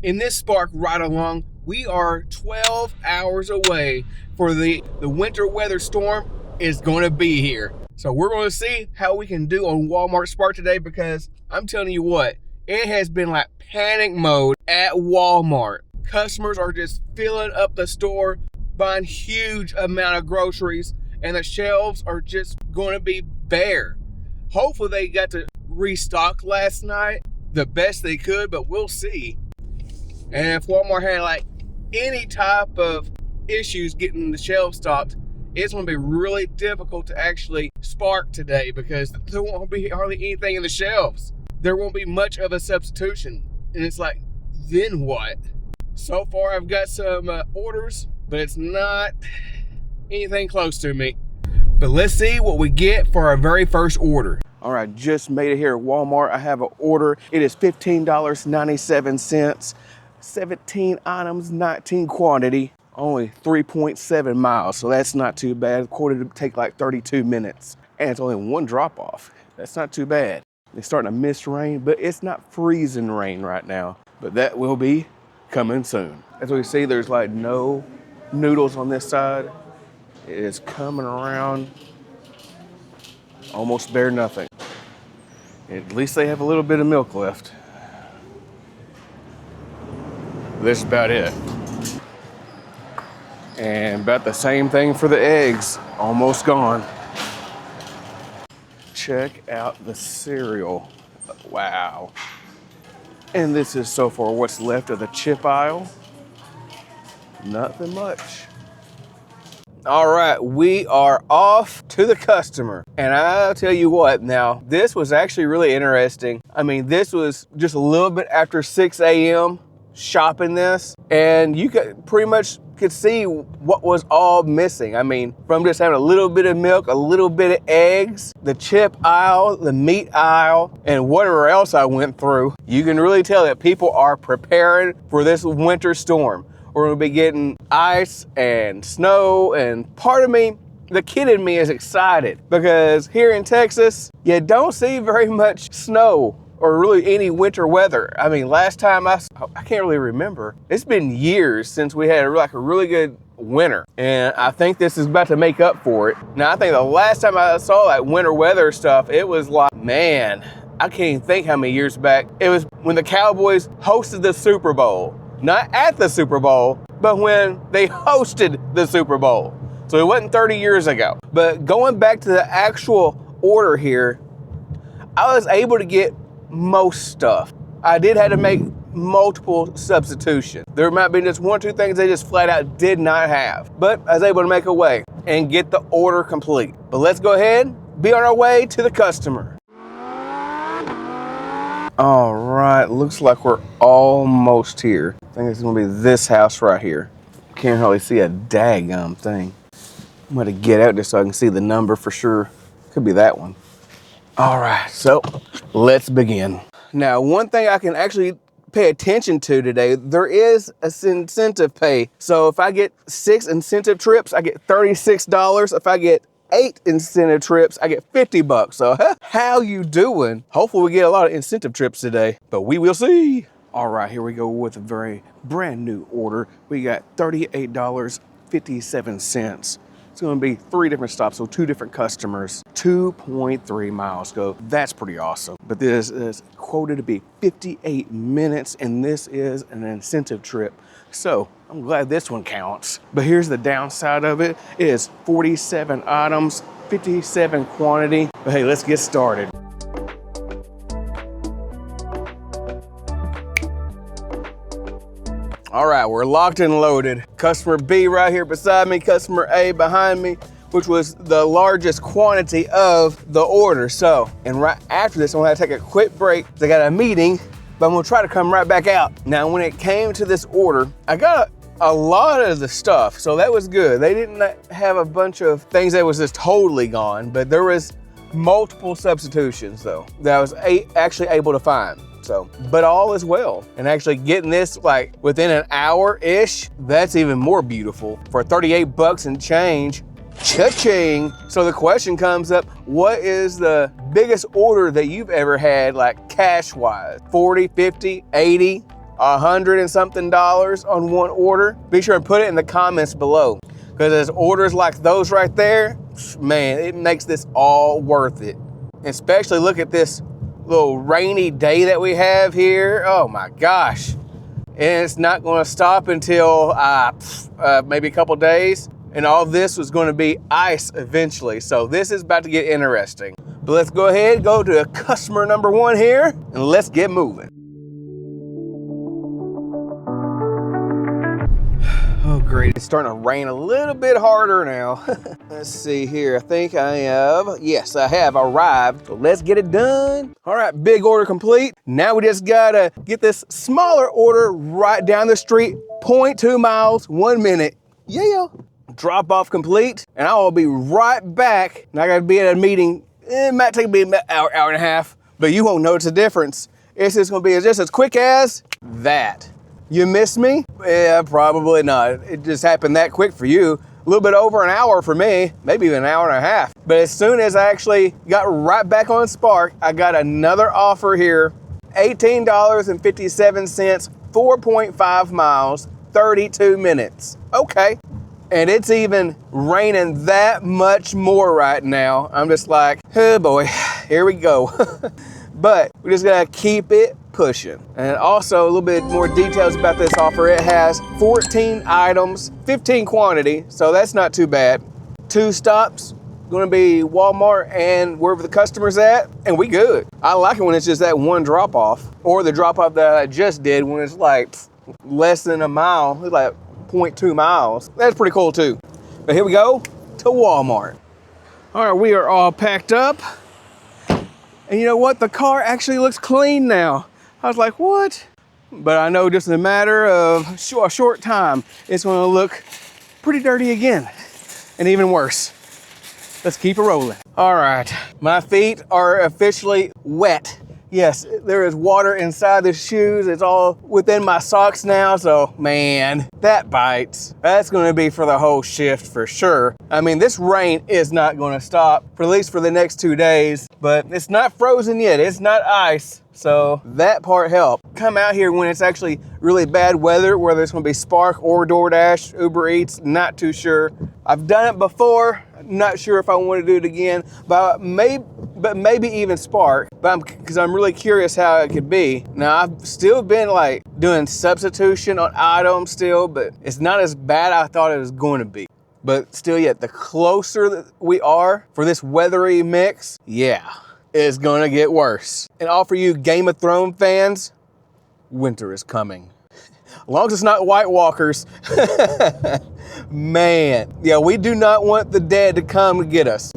in this spark right along, we are 12 hours away for the winter weather storm is going to be here. So we're going to see how we can do on Walmart Spark today, because I'm telling you what, it has been like panic mode at Walmart. Customers are just filling up the store, buying huge amount of groceries, and the shelves are just going to be bare. Hopefully they got to restock last night the best they could, but we'll see. And if Walmart had like any type of issues getting the shelves stocked, it's going to be really difficult to actually spark today, because there won't be hardly anything in the shelves. There won't be much of a substitution. And it's like, then what? So far I've got some orders, but it's not anything close to me. But let's see what we get for our very first order. All right, just made it here at Walmart. I have an order. It is $15.97, 17 items, 19 quantity. Only 3.7 miles, so that's not too bad. Quarter to take like 32 minutes. And it's only one drop off. That's not too bad. It's starting to mist rain, but it's not freezing rain right now. But that will be coming soon. As we see, there's like no noodles on this side. It is coming around almost bare nothing. At least they have a little bit of milk left. That's about it. And about the same thing for the eggs, almost gone. Check out the cereal. Wow. And this is so far what's left of the chip aisle. Nothing much. All right, we are off to the customer. And I'll tell you what, now, this was actually really interesting. I mean, this was just a little bit after 6 a.m. shopping this, and you could pretty much see what was all missing. I mean, from just having a little bit of milk, a little bit of eggs, the chip aisle, the meat aisle, and whatever else I went through, you can really tell that people are preparing for this winter storm. We're gonna be getting ice and snow, and part of me, the kid in me, is excited because here in Texas, you don't see very much snow or really any winter weather. I mean, last time I can't really remember. It's been years since we had like a really good winter, and I think this is about to make up for it. Now, I think the last time I saw like winter weather stuff, it was like, man, I can't even think how many years back. It was when the Cowboys hosted the Super Bowl. Not at the Super Bowl, but when they hosted the Super Bowl. So it wasn't 30 years ago. But going back to the actual order here, I was able to get most stuff. I did have to make multiple substitutions. There might be just one or two things they just flat out did not have, but I was able to make a way and get the order complete. But let's go ahead, be on our way to the customer. All right, looks like we're almost here. I think it's gonna be this house right here. Can't hardly see a daggum thing. I'm gonna get out just so I can see the number for sure. Could be that one. All right, so let's begin. Now, one thing I can actually pay attention to today, there is a incentive pay. So if I get 6 incentive trips, I get $36. If I get 8 incentive trips, I get $50. So how you doing? Hopefully we get a lot of incentive trips today, but we will see. All right, here we go with a very brand new order. We got $38.57. It's gonna be 3 different stops, so 2 different customers, 2.3 miles go. That's pretty awesome. But this is quoted to be 58 minutes, and this is an incentive trip. So I'm glad this one counts. But here's the downside of it. It is 47 items, 57 quantity. But hey, let's get started. All right, we're locked and loaded. Customer B right here beside me, customer A behind me, which was the largest quantity of the order. So, and right after this, I'm gonna take a quick break. I got a meeting, but I'm gonna try to come right back out. Now, when it came to this order, I got a lot of the stuff, so that was good. They didn't have a bunch of things that was just totally gone, but there was multiple substitutions though that I was actually able to find. So, but all is well. And actually getting this like within an hour-ish, that's even more beautiful. For 38 bucks and change, cha-ching. So the question comes up, what is the biggest order that you've ever had, like cash-wise? 40, 50, 80? $100 and something on one order, be sure and put it in the comments below. Because as orders like those right there, man, it makes this all worth it. Especially look at this little rainy day that we have here. Oh my gosh. And it's not going to stop until maybe a couple days. And all this was going to be ice eventually. So this is about to get interesting. But let's go ahead, go to customer number 1 here, and let's get moving. Oh great, it's starting to rain a little bit harder now. Let's see here, I think I have, yes, I have arrived. So let's get it done. All right, big order complete. Now we just gotta get this smaller order right down the street, 0.2 miles, 1 minute. Yeah. Drop off complete, and I will be right back. And I gotta be at a meeting. It might take me an hour and a half, but you won't notice a difference. It's just gonna be just as quick as that. You missed me? Yeah, probably not. It just happened that quick for you. A little bit over an hour for me, maybe even an hour and a half. But as soon as I actually got right back on Spark, I got another offer here. $18.57, 4.5 miles, 32 minutes. Okay. And it's even raining that much more right now. I'm just like, oh boy, here we go. But we just gotta keep it pushing. And also a little bit more details about this offer. It has 14 items, 15 quantity, so that's not too bad. 2 stops, gonna be Walmart and wherever the customer's at, and we good. I like it when it's just that one drop off, or the drop off that I just did when it's like less than a mile. It's like 0.2 miles. That's pretty cool too. But here we go to Walmart. All right, we are all packed up. And you know what? The car actually looks clean now. I was like, what? But I know just in a matter of a short time, it's gonna look pretty dirty again, and even worse. Let's keep it rolling. All right, my feet are officially wet. Yes, there is water inside the shoes. It's all within my socks now, so man, that bites. That's gonna be for the whole shift for sure. I mean, this rain is not gonna stop, for at least for the next 2 days, but it's not frozen yet, it's not ice, so that part helped. Come out here when it's actually really bad weather, whether it's gonna be Spark or DoorDash, Uber Eats, not too sure. I've done it before, not sure if I want to do it again, but maybe even Spark, because I'm really curious how it could be. Now, I've still been like doing substitution on items still, but it's not as bad as I thought it was going to be. But still yet, the closer that we are for this weathery mix, yeah, it's going to get worse. And all for you Game of Thrones fans, winter is coming. As long as it's not White Walkers. Man, yeah, we do not want the dead to come to get us.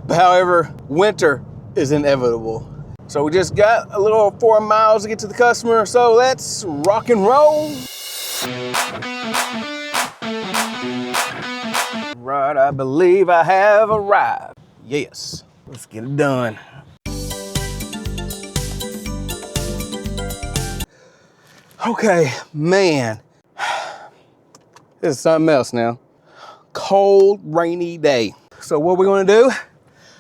But however, winter is inevitable. So we just got a little 4 miles to get to the customer, so let's rock and roll. Right, I believe I have arrived. Yes, let's get it done. Okay, man, this is something else now. Cold, rainy day. So what we're gonna do,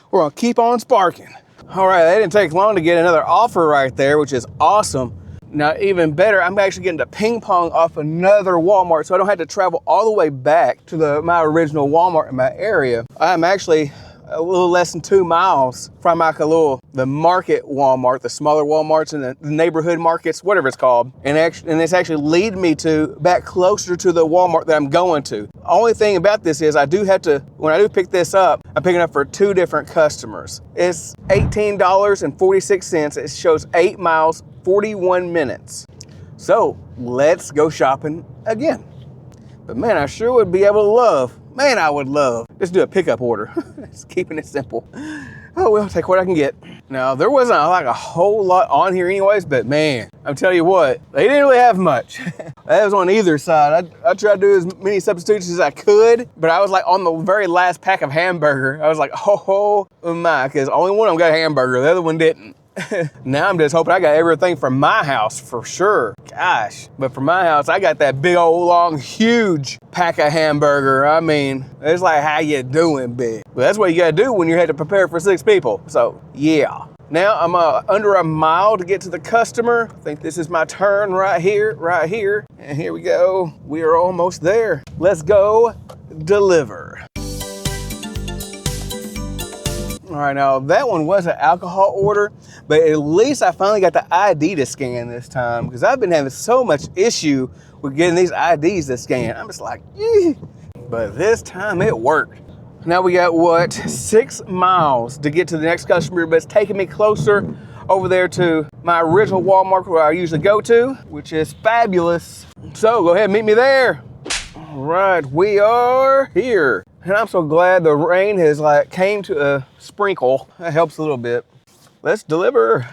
we're gonna keep on sparking. All right, that didn't take long to get another offer right there, which is awesome. Now, even better, I'm actually getting to ping pong off another Walmart, so I don't have to travel all the way back to my original Walmart in my area. I'm actually a little less than 2 miles from like the market Walmart, the smaller Walmarts and the neighborhood markets, whatever it's called. And it's actually leading me back closer to the Walmart that I'm going to. Only thing about this is I do have to, when I do pick this up, I'm picking up for 2 different customers. It's $18.46. It shows 8 miles, 41 minutes. So let's go shopping again. But man, I sure would be able to love. Man, I would love. Just do a pickup order. Just keeping it simple. Oh, well, take what I can get. Now, there wasn't like a whole lot on here anyways, but man, I'm telling you what, they didn't really have much. That was on either side. I tried to do as many substitutes as I could, but I was like on the very last pack of hamburger. I was like, oh my, because only one of them got a hamburger, the other one didn't. Now I'm just hoping I got everything from my house for sure. Gosh, but for my house, I got that big old long, huge pack of hamburger. I mean, it's like, how you doing, big? But that's what you gotta do when you had to prepare for 6 people. So yeah, Now I'm under a mile to get to the customer. I think this is my turn right here. And here we go. We are almost there. Let's go deliver. All right, now that one was an alcohol order, but at least I finally got the ID to scan this time because I've been having so much issue with getting these IDs to scan. I'm just like, eeh. But this time it worked. Now we got, what, 6 miles to get to the next customer, but it's taking me closer over there to my original Walmart where I usually go to, which is fabulous. So go ahead and meet me there. All right, we are here. And I'm so glad the rain has came to a sprinkle. That helps a little bit. Let's deliver.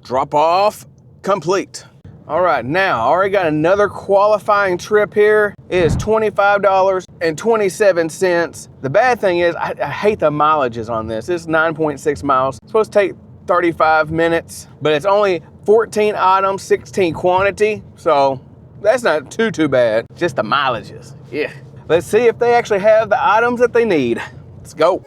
Drop off complete. All right, now I already got another qualifying trip here. It is $25.27. The bad thing is I hate the mileages on this. It's 9.6 miles. It's supposed to take 35 minutes, but it's only 14 items, 16 quantity. So that's not too bad. Just the mileages. Yeah. Let's see if they actually have the items that they need. Let's go.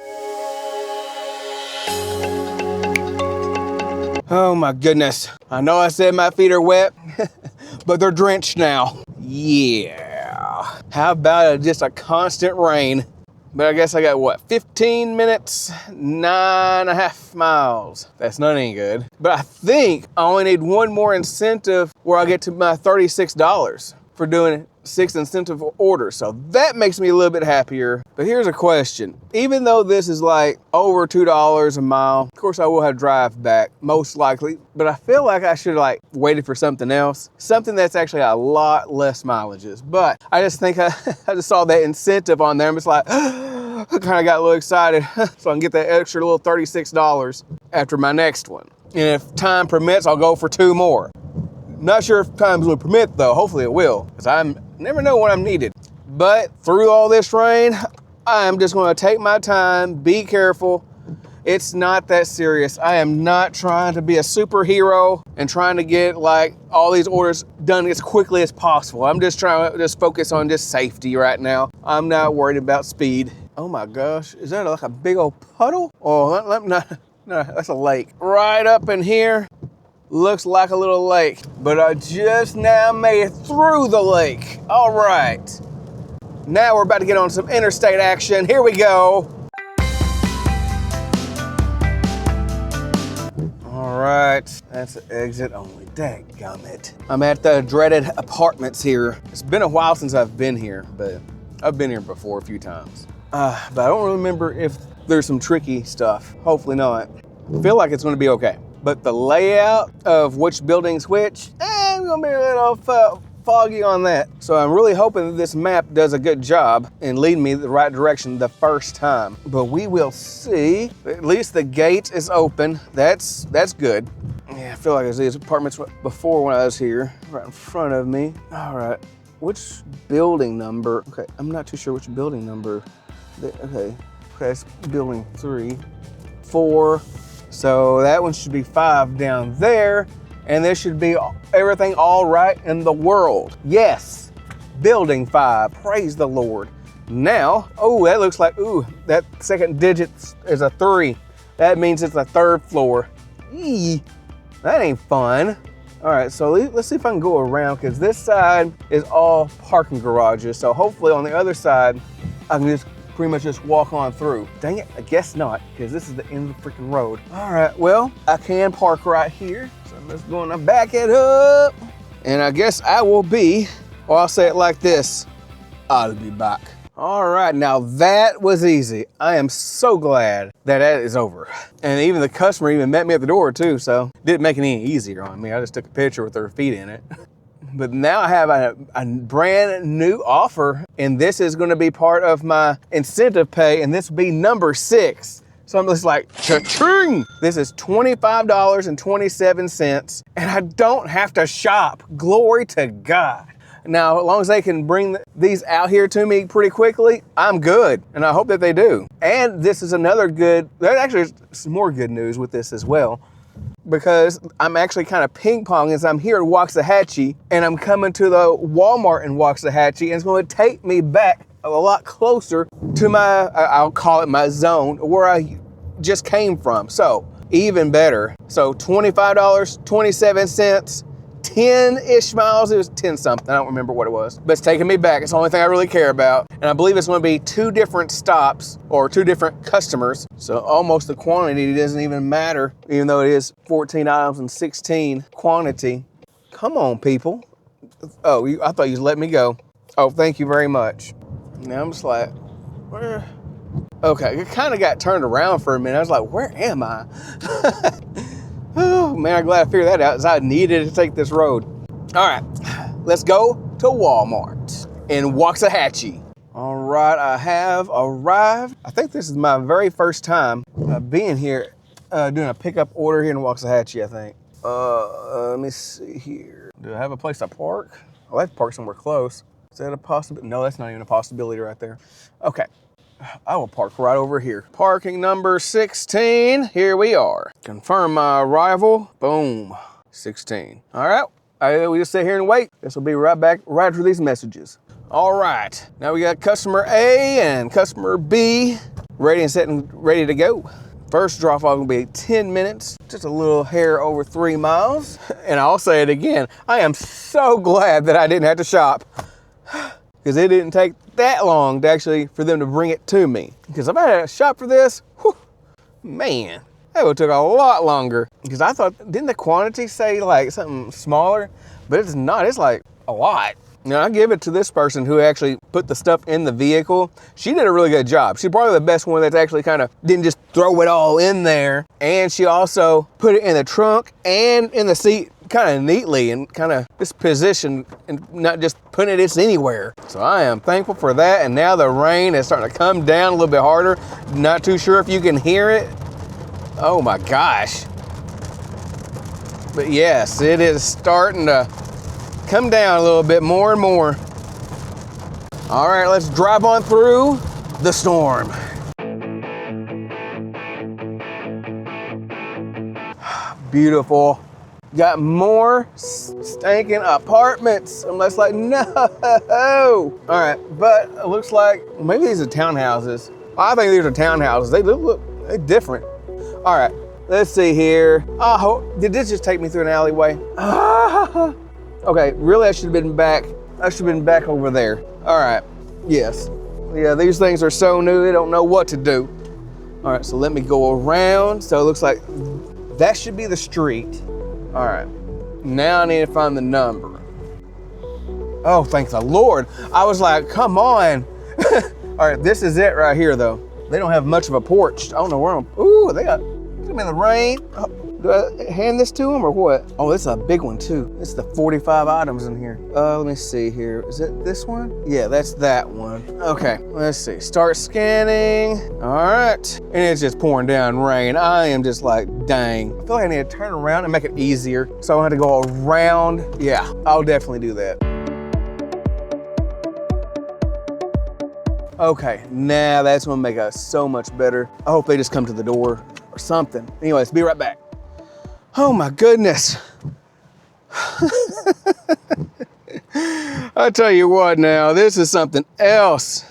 Oh my goodness. I know I said my feet are wet, but they're drenched now. Yeah. How about just a constant rain? But I guess I got what, 15 minutes, 9.5 miles. That's not any good. But I think I only need one more incentive where I get to my $36 for doing 6 incentive orders. So that makes me a little bit happier. But here's a question. Even though this is like over $2 a mile, of course I will have to drive back, most likely. But I feel like I should have waited for something else. Something that's actually a lot less mileages. But I just think I just saw that incentive on there and it's like, I kind of got a little excited. So I can get that extra little $36 after my next one. And if time permits, I'll go for 2 more. Not sure if times will permit though. Hopefully it will, because I never know when I'm needed. But through all this rain, I'm just going to take my time, be careful. It's not that serious. I am not trying to be a superhero and trying to get all these orders done as quickly as possible. I'm just trying to focus on just safety right now. I'm not worried about speed. Oh my gosh, is that a big old puddle? Oh, no, that's a lake. Right up in here. Looks like a little lake, but I just now made it through the lake. All right. Now we're about to get on some interstate action. Here we go. All right, that's an exit only. Dadgummit. I'm at the dreaded apartments here. It's been a while since I've been here, but I've been here before a few times. But I don't remember if there's some tricky stuff. Hopefully not. I feel like it's gonna be okay. But the layout of which building's which, I'm gonna be a little foggy on that. So I'm really hoping that this map does a good job and lead me the right direction the first time. But we will see. At least the gate is open. That's good. Yeah, I feel like there's these apartments before when I was here, right in front of me. All right, which building number? Okay, I'm not too sure which building number. Okay, it's building 3, 4. So that one should be 5 down there, and there should be everything all right in the world. Yes, building 5, praise the Lord. Now, oh, that looks like, ooh, that second digit is a 3. That means it's the 3rd floor. Eee, that ain't fun. All right, so let's see if I can go around, because this side is all parking garages. So hopefully on the other side, I can just pretty much just walk on through. Dang it, I guess not, because this is the end of the freaking road. All right, well, I can park right here. So I'm just going to back it up. And I guess I will be, or I'll say it like this, I'll be back. All right, now that was easy. I am so glad that is over. And even the customer even met me at the door too, so it didn't make it any easier on me. I just took a picture with their feet in it. But now I have a brand new offer, and this is gonna be part of my incentive pay, and this will be number 6. So I'm just like, cha-ching! This is $25.27, and I don't have to shop. Glory to God. Now, as long as they can bring these out here to me pretty quickly, I'm good, and I hope that they do. And this is another good, there actually is some more good news with this as well, because I'm actually kind of ping-ponging as I'm here in Waxahachie, and I'm coming to the Walmart in Waxahachie, and it's going to take me back a lot closer to my, I'll call it my zone, where I just came from. So even better. So $25.27, 10-ish miles. It was 10 something. I don't remember what it was, but it's taking me back. It's the only thing I really care about. And I believe it's going to be 2 different stops or 2 different customers. So almost the quantity doesn't even matter, even though it is 14 items and 16 quantity. Come on, people. Oh, I thought you let me go. Oh, thank you very much. Now I'm just like, where? Okay, it kind of got turned around for a minute. I was like, where am I? Oh, man, I'm glad I figured that out, because I needed to take this road. All right, let's go to Walmart in Waxahachie. All right, I have arrived. I think this is my very first time being here, doing a pickup order here in Waxahachie, I think. Let me see here. Do I have a place to park? I'll have to park somewhere close. Is that a possibility? No, that's not even a possibility right there. Okay. I will park right over here. Parking number 16. Here we are. Confirm my arrival. Boom. 16. All right. We just sit here and wait. This will be right back right after these messages. All right. Now we got customer A and customer B ready and set and ready to go. First drop off will be 10 minutes. Just a little hair over 3 miles. And I'll say it again. I am so glad that I didn't have to shop, because it didn't take that long to actually for them to bring it to me. Because if I had to shop for this, whew, man, that would have took a lot longer. Because I thought, didn't the quantity say like something smaller? But it's not, it's like a lot. Now I give it to this person who actually put the stuff in the vehicle. She did a really good job. She's probably the best one that's actually kind of didn't just throw it all in there. And she also put it in the trunk and in the seat kind of neatly and kind of just positioned and not just putting it just anywhere. So I am thankful for that. And now the rain is starting to come down a little bit harder. Not too sure if you can hear it. Oh my gosh. But yes, it is starting to come down a little bit more and more. All right, let's drive on through the storm. Beautiful. Got more stinking apartments. I'm just like, no. All right, but it looks like maybe these are townhouses. I think these are townhouses. They look they're different. All right, let's see here. Did this just take me through an alleyway? Okay, really I should have been back. I should have been back over there. All right, yes. Yeah, these things are so new, they don't know what to do. All right, so let me go around. So it looks like that should be the street. All right, now I need to find the number. Oh, thank the Lord. I was like, come on. All right, this is it right here though. They don't have much of a porch. I don't know where I'm, ooh, they got, I'm in the rain. Oh, do I hand this to them or what? Oh, this is a big one too. It's the 45 items in here. Let me see here. Is it this one? Yeah, that's that one. Okay, let's see. Start scanning. All right. And it's just pouring down rain. I am just like, dang. I feel like I need to turn around and make it easier. So I have to go around. Yeah, I'll definitely do that. Okay, now that's gonna make us so much better. I hope they just come to the door or something. Anyways, be right back. Oh my goodness. I tell you what now, this is something else.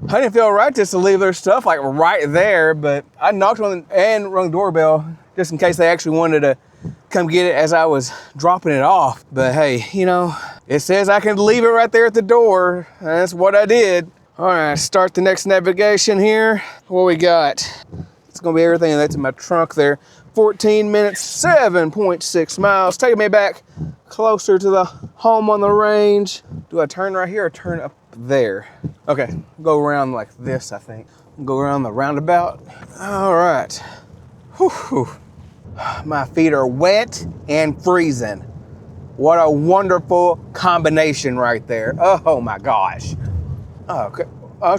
I didn't feel right just to leave their stuff like right there, but I knocked on and rung the doorbell just in case they actually wanted to come get it as I was dropping it off. But hey, you know, it says I can leave it right there at the door. That's what I did. All right, start the next navigation here. What we got? It's gonna be everything that's in my trunk there. 14 minutes, 7.6 miles. Taking me back closer to the home on the range. Do I turn right here or turn up there? Okay, go around like this, I think. Go around the roundabout. All right. Whew. My feet are wet and freezing. What a wonderful combination right there. Oh my gosh. Oh, okay. I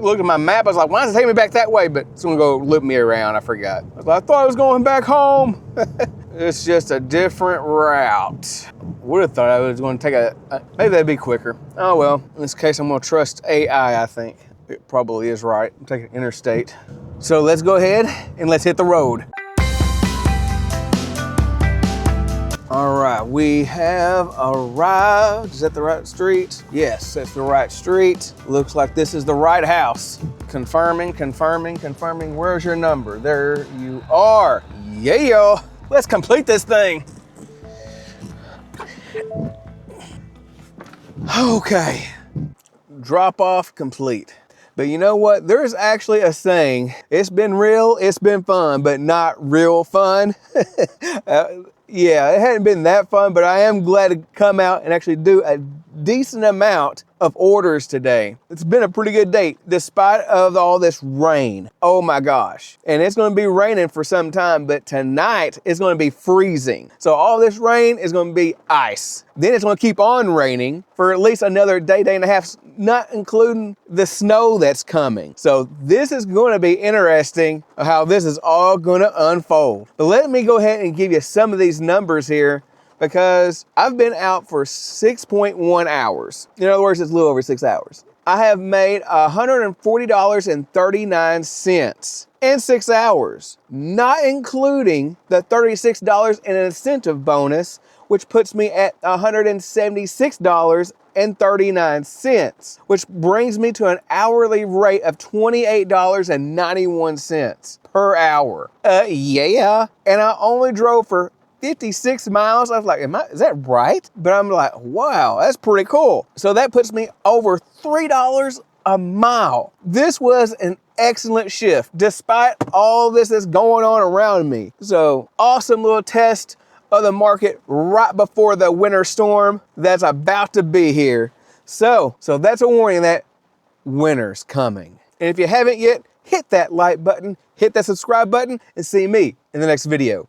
looked at my map, I was like, why does it take me back that way? But it's gonna go loop me around, I forgot. I thought I was going back home. It's just a different route. Would have thought I was gonna take maybe that'd be quicker. Oh well, in this case, I'm gonna trust AI, I think. It probably is right. I'm taking interstate. So let's go ahead and let's hit the road. All All right, we have arrived. Is that the right street? Yes, that's the right street. Looks like this is the right house. Confirming. Where's your number? There you are. Yeah, let's complete this thing. Okay, drop off complete. But you know what? There's actually a saying, it's been real, it's been fun, but not real fun. Yeah, it hadn't been that fun, but I am glad to come out and actually do a decent amount of orders today. It's been a pretty good day, despite of all this rain. Oh my gosh. And it's gonna be raining for some time, but tonight it's gonna be freezing. So all this rain is gonna be ice. Then it's gonna keep on raining for at least another day and a half, not including the snow that's coming. So this is gonna be interesting how this is all gonna unfold. But let me go ahead and give you some of these numbers here, because I've been out for 6.1 hours. In other words, it's a little over 6 hours. I have made $140.39 in 6 hours, not including the $36 in an incentive bonus, which puts me at $176.39, which brings me to an hourly rate of $28.91 per hour. Yeah, and I only drove for 56 miles. I was like, is that right? But I'm like, wow, that's pretty cool. So that puts me over $3 a mile. This was an excellent shift, despite all this that's going on around me. So awesome little test of the market right before the winter storm that's about to be here. So that's a warning that winter's coming. And if you haven't yet, hit that like button, hit that subscribe button, and see me in the next video.